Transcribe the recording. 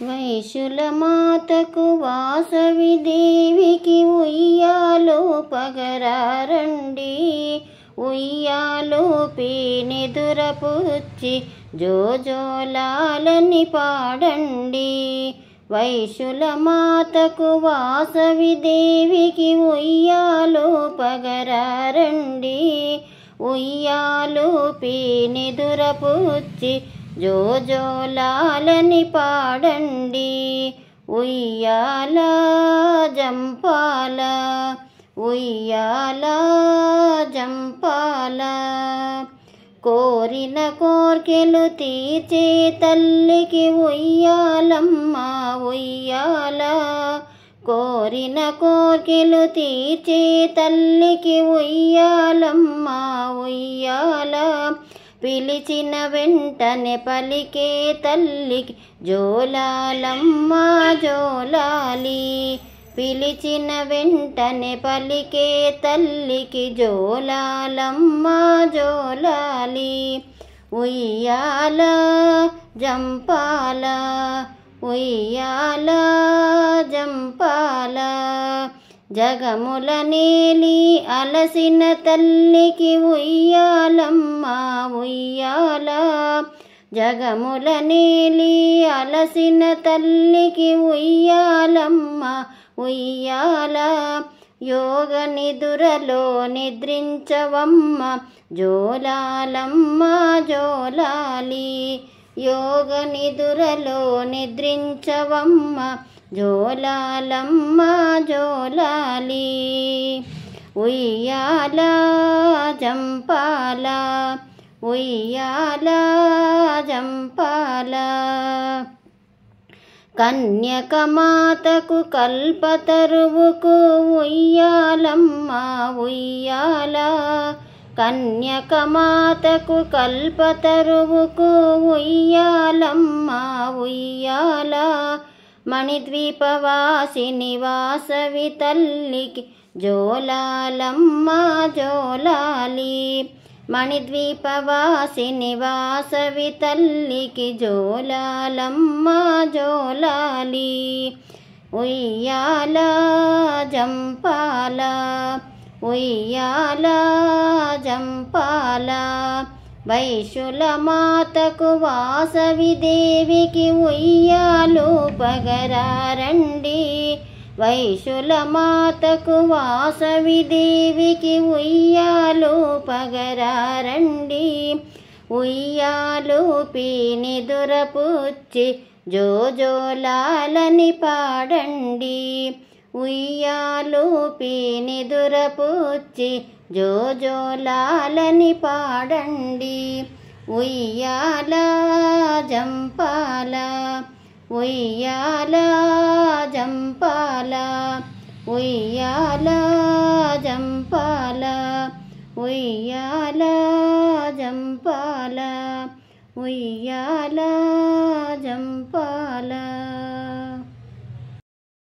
వైశ్యుల మాతకు వాసవి దేవికి ఉయ్యాలో పగరారండి, ఉయ్యాలో పీనిదురపుచ్చి జోజోలాలని పాడండి. వైశ్యుల మాతకు వాసవి దేవికి ఉయ్యాలో పగరారండి, ఉయ్యాలో పీనిదురపుచ్చి జోజోలాలని పాడండి. ఉయ్యాల జంపాల, ఉయ్యాల జంపాల, కోరిన కోర్కెలు తీర్చే తల్లికి ఉయ్యాలమ్మ ఉయ్యాల, కోరిన కోర్కెలు తీర్చే తల్లికి ఉయ్యాలమ్మ ఉయ్యాల, పిలిచిన వెంటనే పలికే తల్లికి జోలాలమ్మ జోలాలి, పిలిచిన వెంటనే పలికే తల్లికి జోలాలమ్మ జోలాలి. ఉయ్యాల జంపాల, ఉయ్యాల జంపాల, జగముల నేలి అలసిన తల్లికి ఉయ్యాలమ్మ ఉయ్యాల, జగముల నేలి అలసిన తల్లికి ఉయ్యాలమ్మ ఉయ్యాల, యోగ నిదురలో నిద్రించవమ్మ జోలాలమ్మ జోలాలి, యోగ నిదురలో నిద్రించవమ్మ జోలాలమ్మ జోలాలి. ఉయ్యాల జంపాల, ఉయ్యాల జంపాల, కన్యక మాతకు కల్పతరువుకు ఉయ్యాలమ్మ ఉయ్యాల, కన్యక మాతకు కల్పతరువుకు ఉయ్యాలమ్మ ఉయ్యాల, మణిద్వీపవాసిని వాసవి తల్లికి జోలాలమ్మ జోలాలి, మణిద్వీపవాసిని వాసవి తల్లికి జోలాలమ్మ జోలాలి. ఉయ్యాల జంపాల, ఉయ్యాల జంపాల, వైశ్యుల మాతకు వాసవి దేవికి ఉయ్యాలో పగరారండి, వైశ్యుల మాతకు వాసవి దేవికి ఉయ్యాలో పగరారండి. ఉయ్యాలో పీనిదురపుచ్చి జోజోలాలని పాడండి, ఉయ్యాలో పీనిదురపుచ్చి జోజోలాలని పాడండి. ఉయ్యాల జంపాల, ఉయ్యాల జంపాల, ఉయ్యాల జంపాల, ఉయ్యాల జంపాల, ఉయ్యాల జంపాల.